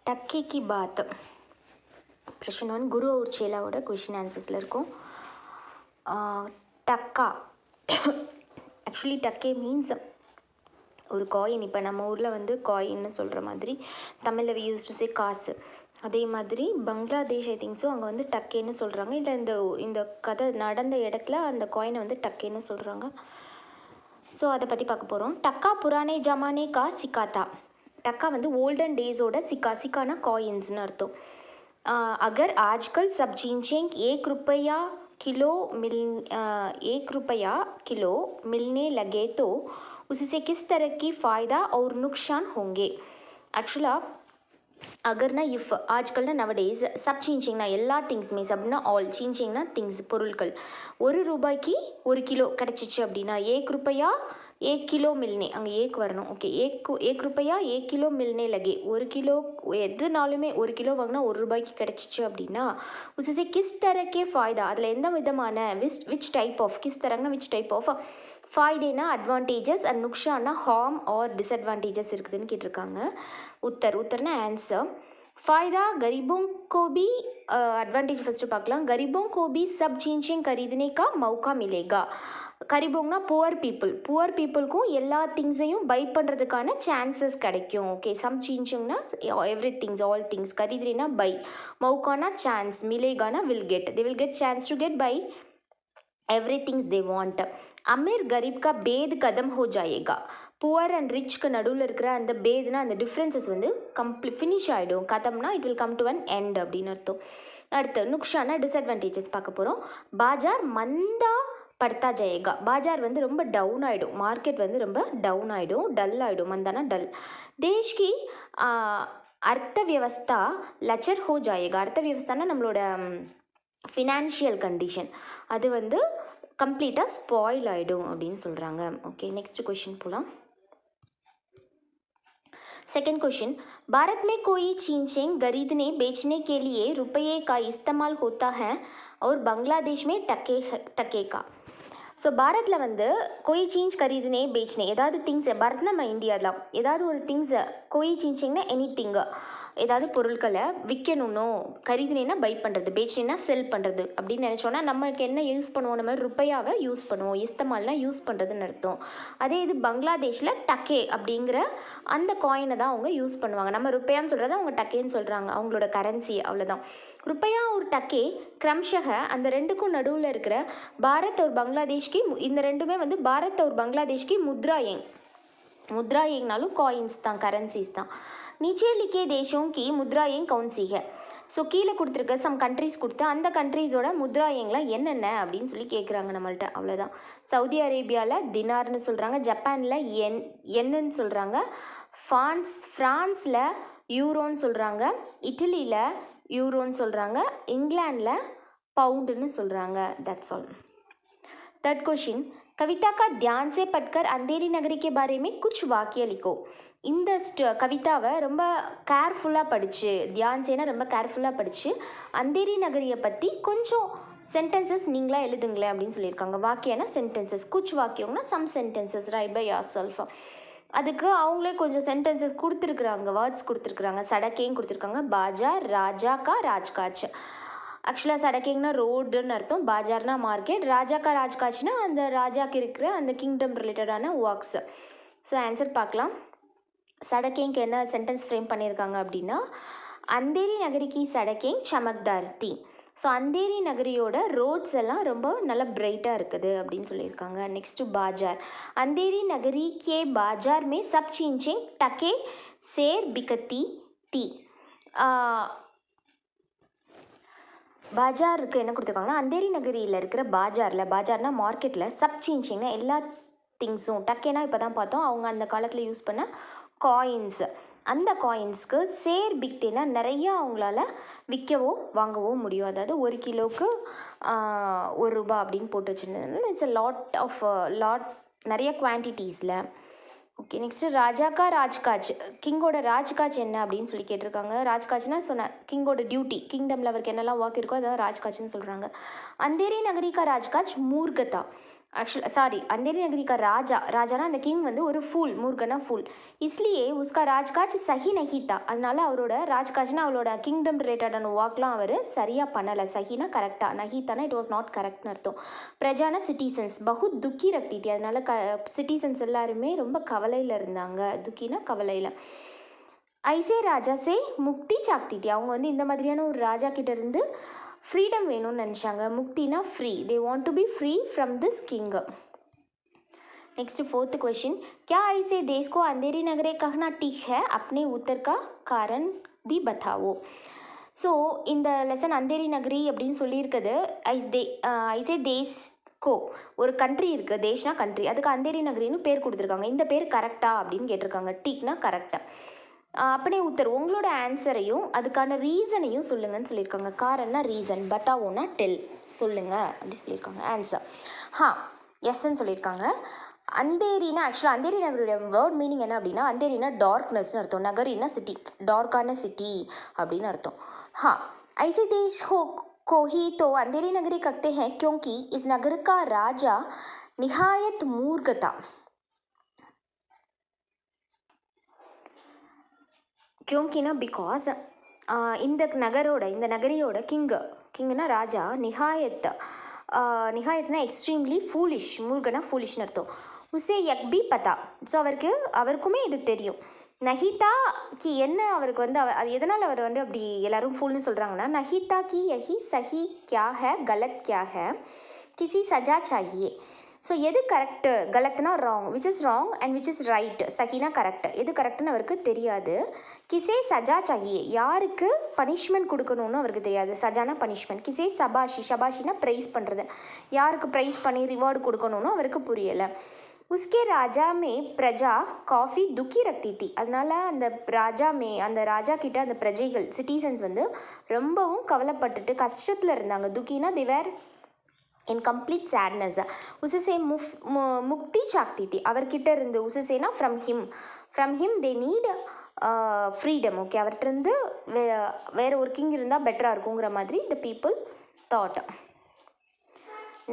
टक्के की बात प्रश्न 1 குரு और चेलाவோட क्वेश्चन आंसर्ஸில் இருக்கும். டக்கா ஆக்சுவலி டக்கே மீன்ஸ் ஒரு காயின். இப்போ நம்ம ஊரில் வந்து காயின்னு சொல்கிற மாதிரி தமிழில் வி யூஸ் டு சே காசு. அதே மாதிரி பங்களாதேஷ் ஐ திங்க்ஸோ அங்கே வந்து டக்கேன்னு சொல்கிறாங்க. இல்லை இந்த கதை நடந்த இடத்துல அந்த காயினை வந்து டக்கேன்னு சொல்கிறாங்க. ஸோ அதை பற்றி பார்க்க போகிறோம். டக்கா புரானே ஜமானே கா சிக்காத்தா. टक्का வந்து ஓல்டன் டேஸோட சிக்கானா காயின்ஸ்னு அர்த்தம். अगर आजकल सब चीज़ें 1 रुपया किलो मिलने लगे तो उससे किस तरह की फ़ायदा और नुकसान होंगे. एक्चुअलाக அகர்னா இஃப், ஆஜ்கல்னா நவடேஸ், சப் சீஞ்சிங்னா எல்லா திங்ஸுமே, சப்னா ஆல், சீஞ்சிங்னா திங்ஸ் பொருட்கள். 1 ரூபாய்க்கு 1 கிலோ கிடச்சிச்சு அப்படின்னா 1 रुपया 1 किलो मिलने, அங்கே ஏக்கு வரணும். ஓகே, 1 रुपया 1 किलो मिलने लगे. 1 கிலோ எதுனாலுமே 1 கிலோ வாங்கினா 1 ரூபாய்க்கு கிடச்சிச்சு அப்படின்னா உசே கிஸ் தரக்கே ஃபாய்தா, அதில் எந்த விதமான விச் டைப் ஆஃப், கிஸ் தரங்கன்னா விச் டைப் ஆஃப், फ़ायदेना अडवांटेजेस अண்ட் नुकसाना हार्म और डिसएडवांटेजेस இருக்குதுன்னு கேட்டிருக்காங்க. उत्तरना आंसर फ़ायदा गरीबों को भी एडवांटेज फर्स्ट பார்க்கலாம். गरीबों को भी सब चीज़ें खरीदने का मौका मिलेगा. கரிபோங்னா புவர் பீப்புளுக்கும் எல்லா திங்ஸையும் பை பண்ணுறதுக்கான சான்சஸ் கிடைக்கும். ஓகே, சம் சீஞ்சிங்னா எவ்ரி திங்ஸ், ஆல் திங்ஸ், கரீதுனா பை, மௌக்கானா சான்ஸ், மிலேகானா will get, they will get chance to get buy everythings they want. अमीर गरीब का भेद खत्म हो जाएगा. புவர் அண்ட் ரிச்க்கு நடுவில் இருக்கிற அந்த பேதுனா அந்த டிஃப்ரென்சஸ் வந்து ஃபினிஷ் ஆகிடும். கதம்னா it will come to an end அப்படின்னு அர்த்தம். அடுத்து நுக்ஷானா டிஸ்அட்வான்டேஜஸ் பார்க்க போகிறோம். பாஜார் மந்தா படுத்தா ஜெயகா. பாஜார் வந்து ரொம்ப டவுன் ஆகிடும், மார்க்கெட் வந்து ரொம்ப டவுன் ஆகிடும், டல் ஆகிடும். மந்தானா டல். தேஷ்கி அர்த்த வியவஸ்தா லச்சர் ஹோ ஜாயேகா. அர்த்த வியவஸ்தானா நம்மளோட ஃபினான்ஷியல் கண்டிஷன், அது வந்து கம்ப்ளீட்டாக ஸ்பாயில் ஆகிடும் அப்படின்னு சொல்கிறாங்க. ஓகே, நெக்ஸ்ட் क्वेश्चन போகலாம். सेकंड क्वेश्चन, भारत में कोई चीज़ें खरीदने बेचने के लिए रुपये का इस्तेमाल होता है और बांग्लादेश में टके का. ஸோ பாரத்தில் வந்து कोई चीज़ खरीदने बेचने, ஏதாவது திங்ஸ், பாரத்னா நம்ம இந்தியா தான், ஏதாவது ஒரு திங்ஸை, कोई चीज़ेंனா எனி திங்கு, ஏதாவது பொருட்களை விற்கணுன்னோ, கரீதுனா பை பண்ணுறது, பேச்சினா செல் பண்ணுறது அப்படின்னு நினச்சோன்னா நமக்கு என்ன யூஸ் பண்ணுவோம், நம்ம ருப்பையாவை யூஸ் பண்ணுவோம். இஸ்தமால்னா யூஸ் பண்ணுறதுன்னு அர்த்தம். அதே இது பங்களாதேஷில் டக்கே அப்படிங்கிற அந்த காயினை தான் அவங்க யூஸ் பண்ணுவாங்க. நம்ம ருப்பையான்னு சொல்கிறத அவங்க டக்கேன்னு சொல்கிறாங்க, அவங்களோட கரன்சி, அவ்வளோதான். ருப்பையா ஒரு டக்கே கிரம்ஷக, அந்த ரெண்டுக்கும் நடுவில் இருக்கிற பாரத் ஒரு பங்களாதேஷ்க்கு, இந்த ரெண்டுமே வந்து பாரத் ஒரு பங்களாதேஷ்க்கு முத்ராயேங்னாலும் காயின்ஸ் தான், கரன்சிஸ் தான். नीचे लिखे देशों की मुद्राएं कौन सी है. ஸோ கீழே கொடுத்துருக்க சம் கண்ட்ரிஸ் கொடுத்து அந்த கண்ட்ரீஸோட முத்ராயங்களாம் என்னென்ன அப்படின்னு சொல்லி கேட்குறாங்க நம்மள்ட்ட, அவ்வளோதான். சவுதி அரேபியாவில் தினார்னு சொல்கிறாங்க, ஜப்பானில் என்னன்னு சொல்கிறாங்க, ஃப்ரான்ஸில் யூரோன்னு சொல்கிறாங்க, இட்டலியில் யூரோன்னு சொல்கிறாங்க, இங்கிலாண்டில் பவுண்டுன்னு சொல்கிறாங்க. That's all. थर्ड क्वेश्चन, कविता का ध्यान से पढ़कर अंधेरी नगरी के बारे में कुछ वाक्य लिखो. இந்த கவிதாவை ரொம்ப கேர்ஃபுல்லாக படித்து, தியான் சேனா ரொம்ப கேர்ஃபுல்லாக படித்து அந்தேரி நகரியை பற்றி கொஞ்சம் சென்டென்சஸ் நீங்களாக எழுதுங்களேன் அப்படின்னு சொல்லியிருக்காங்க. வாக்கியனா சென்டென்சஸ், குச் வாக்கியம்னா some sentences write by yourself. அதுக்கு அவங்களே கொஞ்சம் சென்டென்சஸ் கொடுத்துருக்குறாங்க, வேர்ட்ஸ் கொடுத்துருக்குறாங்க. சடக்கேன்னு கொடுத்துருக்காங்க, பாஜார், ராஜா கா ராஜ்காட்ச். ஆக்சுவலாக சடக்கேங்கன்னா ரோடுன்னு அர்த்தம், பாஜார்னா மார்க்கெட், ராஜா கா ராஜ்காட்ச்னா அந்த ராஜாக்கு இருக்கிற அந்த கிங்டம் ரிலேட்டடான ஒர்க்ஸ். ஸோ ஆன்சர் பார்க்கலாம். சடக்கேங்க்கு என்ன சென்டென்ஸ் ஃப்ரேம் பண்ணியிருக்காங்க அப்படின்னா, அந்தேரி நகரிக்கு சடக்கேங் சமக்தார் தி. ஸோ அந்தேரி நகரியோட ரோட்ஸ் எல்லாம் ரொம்ப நல்லா பிரைட்டாக இருக்குது அப்படின்னு சொல்லியிருக்காங்க. நெக்ஸ்ட்டு பாஜார், அந்தேரி நகரி கே பாஜார் மே சப் சீஞ்சிங் டக்கே சேர் பிகத்தி தி. பாஜாருக்கு என்ன கொடுத்துருக்காங்கன்னா, அந்தேரி நகரியில் இருக்கிற பாஜார்னா மார்க்கெட்டில், சப் சீஞ்சிங்னா எல்லா திங்ஸும், டக்கேனா இப்போ தான் பார்த்தோம், அவங்க அந்த காலத்தில் யூஸ் பண்ண காயின்ஸ், அந்த காயின்ஸ்க்கு சேர் பிக்தேனா நிறையா அவங்களால விற்கவோ வாங்கவோ முடியும். அதாவது 1 கிலோவுக்கு 1 ரூபா அப்படின்னு போட்டு வச்சுருந்ததுனால இட்ஸ் லாட் நிறைய குவான்டிட்டிஸில். ஓகே, நெக்ஸ்ட்டு ராஜா கா ராஜ்காட்ச், கிங்கோட ராஜ்காட்ச் என்ன அப்படின்னு சொல்லி கேட்டிருக்காங்க. ராஜ்காட்ச்னா சொன்ன கிங்கோட டியூட்டி, கிங்டமில் அவருக்கு என்னெல்லாம் ஒர்க் இருக்கோ அதான் ராஜ்காட்ச்னு சொல்கிறாங்க. அந்தேரி நகரி கா ராஜ்காட்ச் மூர்கதா. सॉरी अंधेरी नगरी का ராஜானா அந்த கிங் வந்து ஒரு ஃபூல், மூர்கனா ஃபூல். इसलिए उसका ராஜ்காஜ் சஹி நஹி தா. அதனால அவரோட ராஜ்காஜ்னா அவளோட கிங்டம் ரிலேட்டடான ஒர்க்லாம் அவர் சரியாக பண்ணலை. சஹினா கரெக்டாக, நஹித்தானா இட் வாஸ் நாட் கரெக்ட்னு அர்த்தம். பிரஜானா சிட்டிசன்ஸ் பகுத் துக்கி ரக்தி தி. அதனால சிட்டிசன்ஸ் எல்லாருமே ரொம்ப கவலையில் இருந்தாங்க. துக்கினா கவலையில். ஐசே ராஜா சே முக்தி சாக்தி தி. அவங்க வந்து இந்த மாதிரியான ஒரு ராஜா கிட்ட இருந்து ஃப்ரீடம் வேணும்னு நினச்சாங்க. முக்தினா free. They want to be free from this king. Next fourth question, क्या ऐसे देश को अंधेरी नगरे कहना ठीक है? अपने उत्तर का कारण भी बताओ. ஸோ இந்த லெசன் அந்தேரி நகரி அப்படின்னு சொல்லியிருக்குது. ஐசே தேஸ்கோ ஒரு கண்ட்ரி இருக்குது, தேஷ்னா கண்ட்ரி, அதுக்கு அந்தேரி நகரின்னு பேர் கொடுத்துருக்காங்க. இந்த பேர் கரெக்டா அப்படின்னு கேட்டிருக்காங்க. டீக்னா கரெக்டாக. அப்படியே உத்தர் உங்களோட ஆன்சரையும் அதுக்கான ரீசனையும் சொல்லுங்கன்னு சொல்லியிருக்காங்க. காரன்னா ரீசன், பத்தாவோன்னா டெல், சொல்லுங்க அப்படி சொல்லியிருக்காங்க. ஆன்சர் எஸ்ன்னு சொல்லியிருக்காங்க. அந்தேரினா ஆக்சுவலாக அந்தேரி நகரோட வேர்ட் மீனிங் என்ன அப்படின்னா, அந்தேரினா டார்க்னஸ்னு அர்த்தம், நகரினா சிட்டி, டார்க்கான சிட்டி அப்படின்னு அர்த்தம். ऐसे देश को ही तो अंधेरी नगरी कहते हैं क्योंकि इस नगर का राजा निहायत मूर्ख था. क्योंकिना बिकॉज இந்த நகரியோட கிங்குனா ராஜா நிகாயத்னா எக்ஸ்ட்ரீம்லி ஃபூலிஷ், மூர்கனா ஃபூலிஷ்னு அர்த்தம். உசே யக் பி பதா. ஸோ அவருக்குமே இது தெரியும். நஹிதா கி என்ன அவருக்கு வந்து அது எதனால் அவர் வந்து அப்படி எல்லாரும் ஃபுல்னு சொல்கிறாங்கன்னா, நஹிதா கி யஹி சஹி கியா ஹே கலத் கியா ஹே கிசி சஜா சாஹியே. ஸோ எது கரெக்டு, கலத்னா wrong, which is wrong and which is right, சஹினா கரெக்ட், எது கரெக்டுன்னு அவருக்கு தெரியாது. கிசே சஜா சாஹியே யாருக்கு பனிஷ்மெண்ட் கொடுக்கணும்னு அவருக்கு தெரியாது. சஜானா பனிஷ்மெண்ட். கிசே ஷபாஷினா ப்ரைஸ் பண்ணுறது, யாருக்கு ப்ரைஸ் பண்ணி ரிவார்டு கொடுக்கணும்னு அவருக்கு புரியலை. உஸ்கே ராஜா மே பிரஜா காஃபி துக்கி ரக்தி தி. அதனால அந்த ராஜா கிட்ட அந்த பிரஜைகள் சிட்டிசன்ஸ் வந்து ரொம்பவும் கவலைப்பட்டுட்டு கஷ்டத்தில் இருந்தாங்க. துக்கினா தி வேர் இன் கம்ப்ளீட் சேட்னஸ். உசசே முக்தி சாக்தி தி. அவர்கிட்ட இருந்து, உசசேனா from him they need freedom. Okay, அவர்கிட்ட வேற ஒரு கிங் இருந்தால் பெட்டராக இருக்குங்கிற மாதிரி த பீப்புள் தாட்.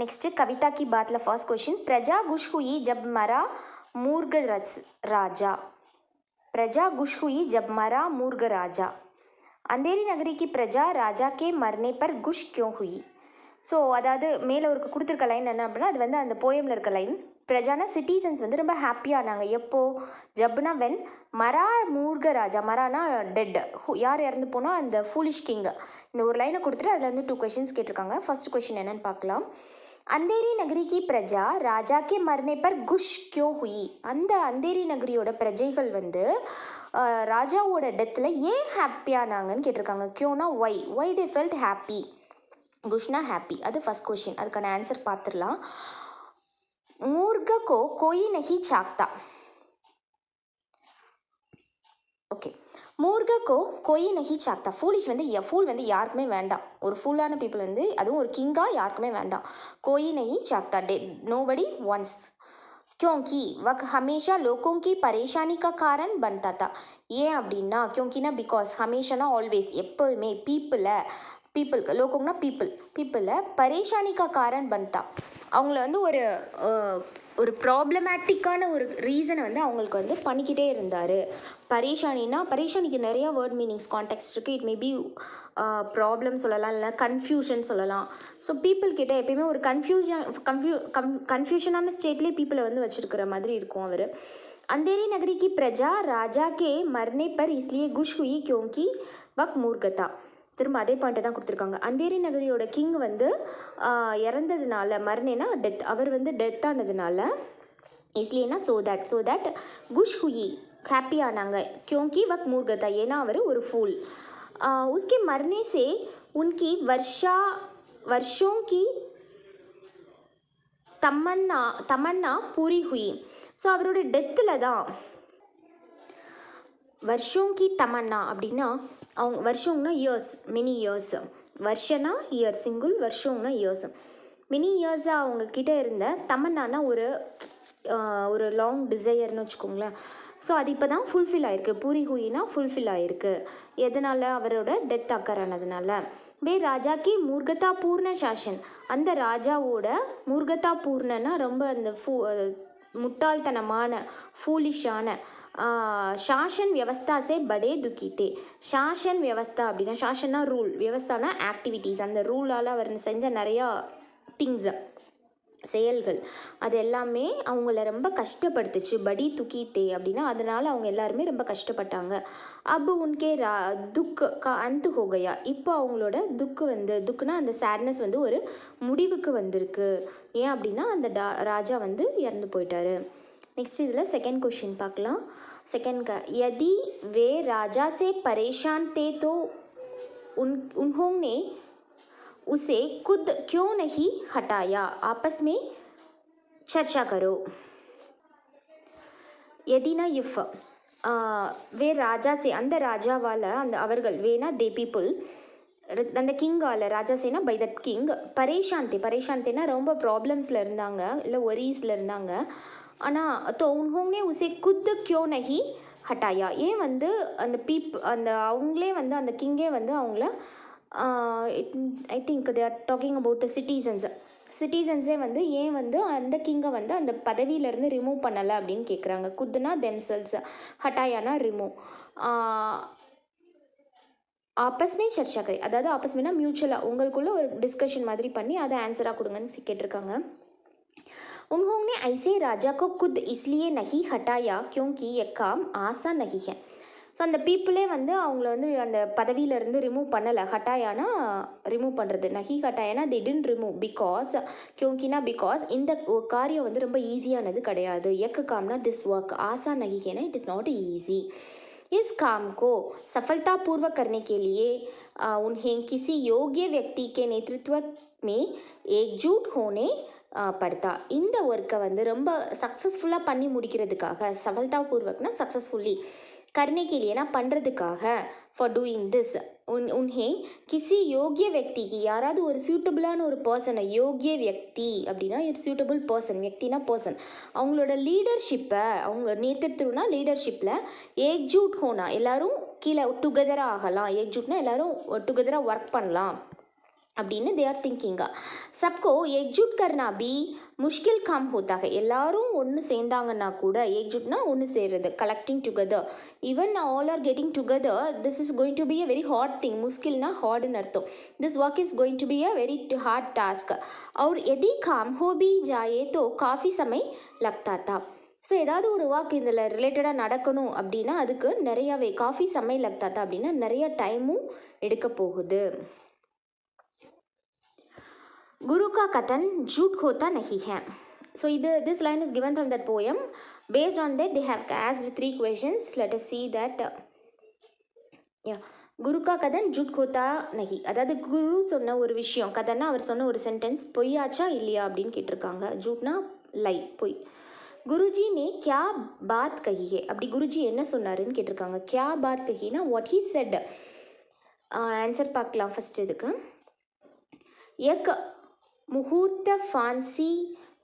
नेक्स्ट कविता की बात ला फर्स्ट क्वेश्चन, प्रजा गुश हुई जब मरा मूर्ख राजा. प्रजा गुश हुई जब मरा मूर्ख राजा. अंधेरी नगरी की प्रजा राजा के मरने पर गुश क्यों हुई? ஸோ அதாவது மேலே ஒரு கொடுத்துருக்க லைன் என்ன அப்படின்னா, அது வந்து அந்த போயமில் இருக்க லைன். பிரஜானா சிட்டிசன்ஸ் வந்து ரொம்ப ஹாப்பியானாங்க. எப்போ? ஜப்னா வென் மரா மூர்க ராஜா. மரானா டெட், யார் இறந்து போனால் அந்த ஃபூலிஷ் கிங். இந்த ஒரு லைனை கொடுத்துட்டு அதில் வந்து 2 கொஷின்ஸ் கேட்டிருக்காங்க. ஃபர்ஸ்ட் கொஷின் என்னன்னு பார்க்கலாம். अंधेरी नगरी की प्रजा राजा के मरने पर गुश क्यों हुई? அந்த அந்தேரி நகரியோட பிரஜைகள் வந்து ராஜாவோட டெத்தில் ஏன் ஹாப்பியானாங்கன்னு கேட்டிருக்காங்க. கியோனா ஒய் தே ஃபெல்ட் ஹாப்பி, குஷ்னா ஹாப்பி. அது ஃபர்ஸ்ட் கொஷின். அதுக்கான ஆன்சர் பார்த்துடலாம். மூர்க கோ கோயி நஹி சாக்தா. ஓகே, மூர்கக்கோ கோயி நஹி சாக்தா. ஃபூலிஷ் வந்து ஃபூல் வந்து யாருக்குமே வேண்டாம். ஒரு ஃபூலான பீப்புள் வந்து, அதுவும் ஒரு கிங்காக யாருக்குமே வேண்டாம். கோயி நஹி சாக்தா, நோபடி வாண்ட்ஸ். क्योंकि वह हमेशा लोगों की परेशानी का कारण बनता था. ஏன் அப்படின்னா, क्योंकिனா பிகாஸ், ஹமேஷானா ஆல்வேஸ், எப்போவுமே பீப்புளுக்கு, லோகோங்னா பீப்புளை பரேஷானிக்கா காரன் பன்தா, அவங்கள வந்து ஒரு ப்ராப்ளமேட்டிக்கான ஒரு ரீசனை வந்து அவங்களுக்கு வந்து பண்ணிக்கிட்டே இருந்தார். பரேஷானிக்கு நிறையா வேர்ட் மீனிங்ஸ் கான்டெக்ஸ்ட் இருக்குது. இட் மேபி ப்ராப்ளம் சொல்லலாம், இல்லைனா கன்ஃபியூஷன் சொல்லலாம். ஸோ பீப்புள்கிட்ட எப்பயுமே ஒரு கன்ஃபியூஷனான ஸ்டேட்லேயே பீப்புளை வந்து வச்சுருக்கிற மாதிரி இருக்கும் அவர். अंधेरी नगरी की प्रजा राजा के मरने पर इसलिए गुश हुई क्योंकि वह मूर्ख था. திரும்ப அதே பாயிண்ட்டை தான் கொடுத்துருக்காங்க. அந்தேரி நகரியோட கிங் வந்து இறந்ததுனால, மரணேனா டெத், அவர் வந்து டெத் ஆனதுனால, இஸ்லியேனா so that Kush Hui happy ஆனாங்க. क्योंकि वह मूर्ख था, ஏன்னா அவர் ஒரு ஃபூல். उसके मरने से उनकी वर्षों की तमन्ना पूरी हुई. ஸோ அவரோட டெத்தில் தான் வருஷம் கி தமன்னா அப்படின்னா, அவங்க வருஷம்னா இயர்ஸ், மெனி இயர்ஸ். வருஷனா இயர் சிங்கிள், வருஷம்னா இயர்ஸ், மெனி இயர்ஸாக அவங்கக்கிட்ட இருந்த தமன்னானா ஒரு ஒரு லாங் டிசையர்னு வச்சுக்கோங்களேன். ஸோ அது இப்போ தான் ஃபுல்ஃபில் ஆயிருக்கு. பூரி ஹுயினா ஃபுல்ஃபில் ஆயிருக்கு. எதனால்? அவரோட டெத் அக்கர் ஆனதுனால. ராஜா கி மூர்கதா பூர்ண சாசன், அந்த ராஜாவோட மூர்கதா பூர்ணனா ரொம்ப அந்த முட்டாள்தனமான ஃபூலிஷான சாசன் வியவஸ்தா சே படே துக்கித்தே. சாசன் வியவஸ்தா அப்படின்னா, சாசன்னா ரூல், வியவஸ்தானா ஆக்டிவிட்டீஸ், அந்த ரூலால் அவர் செஞ்ச நிறையா திங்ஸ், செயல்கள், அது எல்லாமே அவங்கள ரொம்ப கஷ்டப்படுத்துச்சு. படி துக்கித்தே அப்படின்னா அதனால் அவங்க எல்லாருமே ரொம்ப கஷ்டப்பட்டாங்க. அப் உன்கே துக்கு அந்து ஹோகையா, இப்போ அவங்களோட துக்குனா அந்த சேட்னஸ் ஒரு முடிவுக்கு வந்திருக்கு. ஏன் அப்படின்னா அந்த ராஜா இறந்து போயிட்டாரு. நெக்ஸ்ட் இதில் செகண்ட் கொஷின் பார்க்கலாம். யதி வே ராஜா சே பரேஷான் தே தோ उन्होंने उसे खुद क्यों नहीं हटाया, आपस में चर्चा करो. यदि ना इफ वे राजा से, அந்த ராஜாவால், அந்த அவர்கள், வேணா தே பீப்புள், அந்த கிங்கால், ராஜா சேனா பை தட் கிங், பரேஷாந்தேனா ரொம்ப ப்ராப்ளம்ஸில் இருந்தாங்க, இல்லை ஒரீஸில் இருந்தாங்க. ஆனால் தோ உன்ஹோங்னே உசே குத் கியோ நஹி ஹட்டாயா, ஏன் அந்த அவங்களே அந்த கிங்கே அவங்கள, I think they are talking about the சிட்டிசன்ஸே ஏன் அந்த கிங்கை அந்த பதவியிலேருந்து ரிமூவ் பண்ணலை அப்படின்னு கேட்குறாங்க. குத்துனா தெம்செல்ஸ், ஹட்டாயானா ரிமூவ். ஆப்பஸ்மே சர்ச்சா கரே, அதாவது ஆப்பஸ்மேனா மியூச்சுவலாக உங்களுக்குள்ள ஒரு டிஸ்கஷன் மாதிரி பண்ணி அதை ஆன்சராக கொடுங்கன்னு கேட்டிருக்காங்க. उन्होंने ऐसे राजा को खुद इसलिए नहीं हटाया क्योंकि ये काम आसान नहीं है. ஸோ அந்த பீப்புளே அவங்கள அந்த பதவியிலேருந்து ரிமூவ் பண்ணலை. ஹட்டாயானா ரிமூவ் பண்ணுறது, நஹி ஹட்டாயானா they didn't remove பிகாஸ், क्योंकिனா பிகாஸ் இந்த காரியம் ரொம்ப ஈஸியானது கிடையாது. எக்கு காம்னா திஸ் ஒர்க், ஆசான் நஹி ஹேனா இட் இஸ் நாட் ஈஸி. इस काम को सफलतापूर्वक करने के लिए उन्हें किसी योग्य व्यक्ति के नेतृत्व में एकजुट होने படுத்தா. இந்த ஒர்க்கை ரொம்ப சக்ஸஸ்ஃபுல்லாக பண்ணி முடிக்கிறதுக்காக, சஃபல்தாபூர்வக்னா சக்ஸஸ்ஃபுல்லி, करने के लिए பண்ணுறதுக்காக, ஃபார் டூயிங் திஸ், உன்ஹே கிசி யோகிய व्यक्ति, யாராவது ஒரு சூட்டபிளான ஒரு பர்சனை, யோகிய व्यक्ति அப்படின்னா ஒரு சூட்டபிள் பர்சன், व्यक्तिனா பர்சன், அவங்களோட லீடர்ஷிப்பை, அவங்க நேத்திருத்துவனா லீடர்ஷிப்பில், ஏக்ஜூட் ஹோனா எல்லாரும் கீழே டுகெதராக ஆகலாம், ஏக்ஜூட்னா எல்லாரும் டுகெதராக ஒர்க் பண்ணலாம் அப்படின்னு தே ஆர் திங்கிங்க. சப்கோ ஏக்ஜூட் கர்னா பி முஷ்கில் காம் ஹோத்தா ஹை, எல்லாரும் ஒன்று சேர்ந்தாங்கன்னா கூட, ஏக்ஜூட்னா ஒன்று சேர்றது, collecting together, even all are getting together, this is going to be a very hard thing. முஷ்கில்னா ஹார்டுன்னு அர்த்தம். This work is going to be a very hard task. और यदि काम हो भी जाए तो काफ़ी समय लगता था. ஸோ ஏதாவது ஒரு ஒர்க் இதில் ரிலேட்டடாக நடக்கணும் அப்படின்னா அதுக்கு நிறையாவே, காஃபி சமை லக்தாத்தா அப்படின்னா நிறைய டைமும் எடுக்க போகுது. गुरु का कथन झूठ होता नहीं है. So this line is given from that poem. Based on that they have asked 3 questions. Let us see that. குரு கா கதன் ஜூட் ஹோத்தா நஹி, அதாவது குரு சொன்ன ஒரு விஷயம், கதன்னா அவர் சொன்ன ஒரு சென்டென்ஸ் பொய்யாச்சா இல்லையா அப்படின்னு கேட்டிருக்காங்க. ஜூட்னா லை, பொய். குருஜி நே கியா பாத் கஹி, அப்படி குருஜி என்ன சொன்னாருன்னு கேட்டிருக்காங்க. கியா பாத் கஹினா வாட் ஹீ செட். ஆன்சர் பார்க்கலாம் ஃபஸ்ட் இதுக்கு. एक मुहूर्त फांसी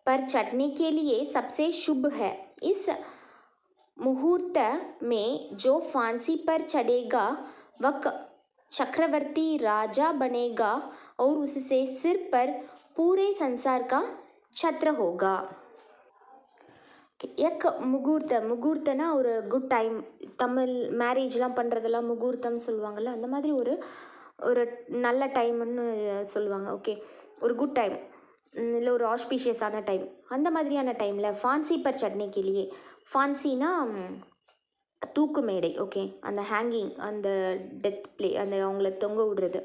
पर चढ़ने के लिए सबसे शुभ है. इस मुहूर्त में जो फांसी पर चढ़ेगा वह चक्रवर्ती राजा बनेगा और उससे सिर पर पूरे संसार का छत्र होगा. एक முகூர்த்தனா ஒரு குட் டைம். தமிழ் மேரேஜ்லாம் பண்ணுறதெல்லாம் முகூர்த்தம் சொல்லுவாங்கள்ல, அந்த மாதிரி ஒரு நல்ல டைம்னு சொல்லுவாங்க. ஓகே, ஒரு குட் டைம், இல்லை ஒரு ஆஸ்பீஷியஸான டைம், அந்த மாதிரியான டைமில் ஃபான்சி பர் சட்னிக்கிலேயே, ஃபான்சினா தூக்கு மேடை. ஓகே, அந்த ஹேங்கிங், அந்த டெத் அந்த அவங்கள தொங்க விடுறது,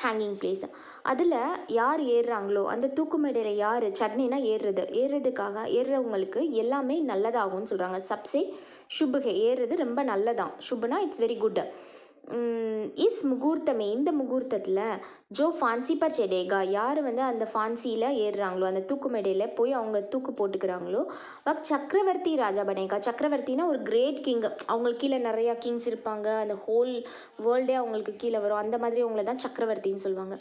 ஹேங்கிங் பிளேஸ், அதில் யார் ஏறுறாங்களோ அந்த தூக்கு மேடையில் யார், சட்னினா ஏறுறவங்களுக்கு எல்லாமே நல்லதாகும்னு சொல்கிறாங்க. சப்சே சுபுகே, ஏறுறது ரொம்ப நல்லதான். சுபுனா இட்ஸ் வெரி குட். இஸ் முகூர்த்தமே இந்த முகூர்த்தத்தில் ஜோ ஃபான்சி பர் செடேகா யார் வந்து அந்த ஃபான்சியில் ஏறுறாங்களோ அந்த தூக்கு மேடையில் போய் அவங்க தூக்கு போட்டுக்கிறாங்களோ சக்கரவர்த்தி ராஜா பனேகா. சக்கரவர்த்தினா ஒரு கிரேட் கிங், அவங்களுக்கு கீழே நிறையா கிங்ஸ் இருப்பாங்க, அந்த ஹோல் வேர்ல்டே அவங்களுக்கு கீழே வரும், அந்த மாதிரி அவங்கள தான் சக்கரவர்த்தின்னு சொல்லுவாங்க.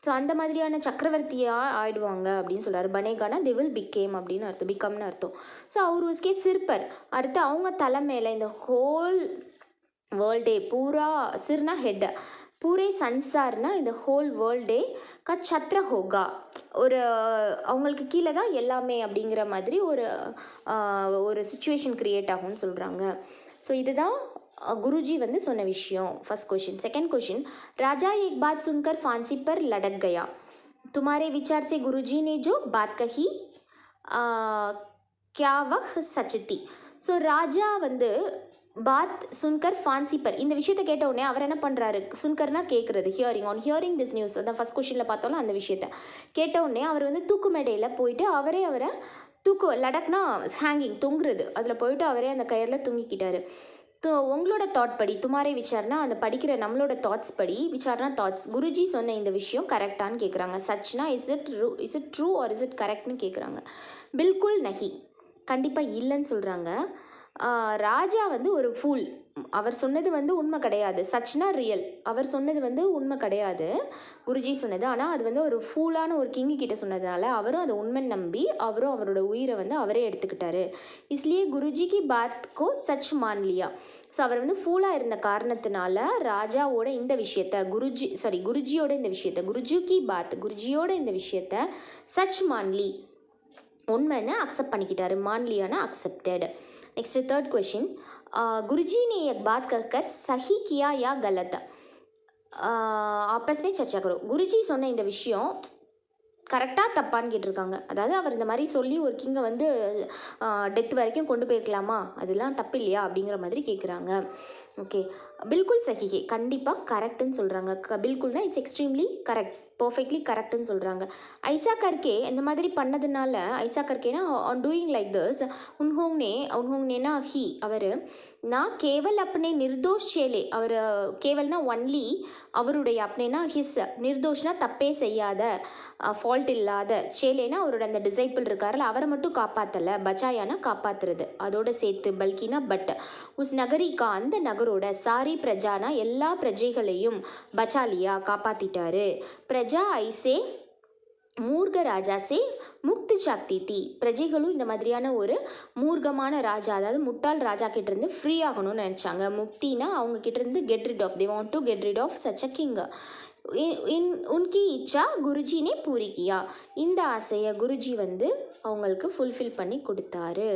ஸோ அந்த மாதிரியான சக்கரவர்த்தியாக ஆயிடுவாங்க அப்படின்னு சொல்கிறார். பனேகானா தே வில் பிகேம் அப்படின்னு அர்த்தம், பிகம்னு அர்த்தம். ஸோ அவர் உஸ்கே சிற்பர் அடுத்து அவங்க தலை மேலே இந்த ஹோல் வேர்ல்டே பூரா சிர்னா ஹெட் பூரே சன்சார்னா இந்த ஹோல் வேர்ல்டே க சத்ர ஹோகா ஒரு அவங்களுக்கு கீழே தான் எல்லாமே அப்படிங்கிற மாதிரி ஒரு சுச்சுவேஷன் க்ரியேட் ஆகும்னு சொல்கிறாங்க. ஸோ இதுதான் குருஜி வந்து சொன்ன விஷயம். First question. सेकंड क्वेश्चन, राजा एक बात सुनकर फांसी पर लटक गया. तुम्हारे विचार से गुरुजी ने जो बात कही क्या वह सच थी? ஸோ ராஜா வந்து பாத் சுன்கர் ஃபான்சி பர் இந்த விஷயத்தை கேட்ட உடனே அவர் என்ன பண்ணுறாரு, சுன்கர்னா கேட்குறது, ஹியரிங் திஸ் நியூஸ், அதான் ஃபஸ்ட் கொஷினில் பார்த்தோம்னா அந்த விஷயத்த கேட்ட உடனே அவர் வந்து தூக்கு மேடையில் போயிட்டு அவரை லடக்னா ஹேங்கிங் தொங்குறது, அதில் போயிட்டு அவரே அந்த கயிறில் தூங்கிக்கிட்டாரு. உங்களோட தாட் படி துமாரே விசார்னா அந்த படிக்கிற நம்மளோட தாட்ஸ் படி விசார்னா தாட்ஸ் குருஜி சொன்ன இந்த விஷயம் கரெக்டானு கேட்குறாங்க. சச்னா is it true or is it கரெக்ட்னு கேட்குறாங்க. பில்குல் நஹி கண்டிப்பாக இல்லைன்னு சொல்கிறாங்க. ராஜா வந்து ஒரு ஃபூல், அவர் சொன்னது வந்து உண்மை கிடையாது. சச்னா ரியல், அவர் சொன்னது வந்து உண்மை கிடையாது குருஜி சொன்னது. ஆனால் அது வந்து ஒரு ஃபூலான ஒரு கிங்கு கிட்ட சொன்னதுனால அவரும் அதை உண்மை நம்பி அவரும் அவரோட உயிரை வந்து அவரே எடுத்துக்கிட்டாரு. இஸ்லியே குருஜிக்கு பாத்கோ சச் மான்லியா. ஸோ அவர் வந்து ஃபூலாக இருந்த காரணத்தினால ராஜாவோட இந்த விஷயத்த குருஜியோட இந்த விஷயத்த குருஜியோட இந்த விஷயத்த சச் மான்லி உண்மைன்னு அக்செப்ட் பண்ணிக்கிட்டாரு. மான்லியான அக்செப்டட். नेक्स्ट थर्ड क्वेश्चन, गुरुजी ने एक बात कहकर सही किया या गलत, आपस में चर्चा करो. குருஜி சொன்ன இந்த விஷயம் கரெக்டாக தப்பான்னு கேட்டிருக்காங்க. அதாவது அவர் இந்த மாதிரி சொல்லி ஒரு கிங்கை வந்து டெத் வரைக்கும் கொண்டு போயிருக்கலாமா, அதெல்லாம் தப்பு இல்லையா அப்படிங்கிற மாதிரி கேட்குறாங்க. ஓகே, பில்குல் சஹிஹே கண்டிப்பாக கரெக்டுன்னு சொல்கிறாங்க. பில்குல்னா இட்ஸ் எக்ஸ்ட்ரீம்லி கரெக்ட், பர்ஃபெக்ட்லி கரெக்டுன்னு சொல்கிறாங்க. ஐசா கர்கே இந்த மாதிரி பண்ணதுனால ஐசா கர்கேனா ஆன் டூயிங் லைக் திஸ் உன்ஹோங்னேனா ஹி அவர் நான் கேவல் அப்பனே நிர்தோஷ் சேலே அவர் கேவல்னா ஒன்லி அவருடைய அப்பனேனா ஹிஸ் நிர்தோஷ்னா தப்பே செய்யாத ஃபால்ட் இல்லாத சேலேனா அவரோட அந்த டிசைபிள் இருக்கார்ல அவரை மட்டும் காப்பாற்றலை, பச்சாயானா காப்பாற்றுறது அதோட சேர்த்து பல்கினா பட் உஸ் நகரிக்கா அந்த நகரோட சாரி பிரஜானா எல்லா பிரஜைகளையும் பச்சாலியா காப்பாற்றிட்டாரு. பிரஜா ஐசே மூர்க ராஜாசே முக்தி சக்தி தி பிரஜைகளும் இந்த மாதிரியான ஒரு மூர்க்கமான ராஜா அதாவது முட்டாள் ராஜா கிட்டேருந்து ஃப்ரீ ஆகணும்னு நினச்சாங்க. முக்தினா அவங்க கிட்டேருந்து get rid of, they want to get rid of such a king. உன்கி இச்சா குருஜினே பூரி கியா இந்த ஆசையை குருஜி வந்து அவங்களுக்கு ஃபுல்ஃபில் பண்ணி கொடுத்தாரு.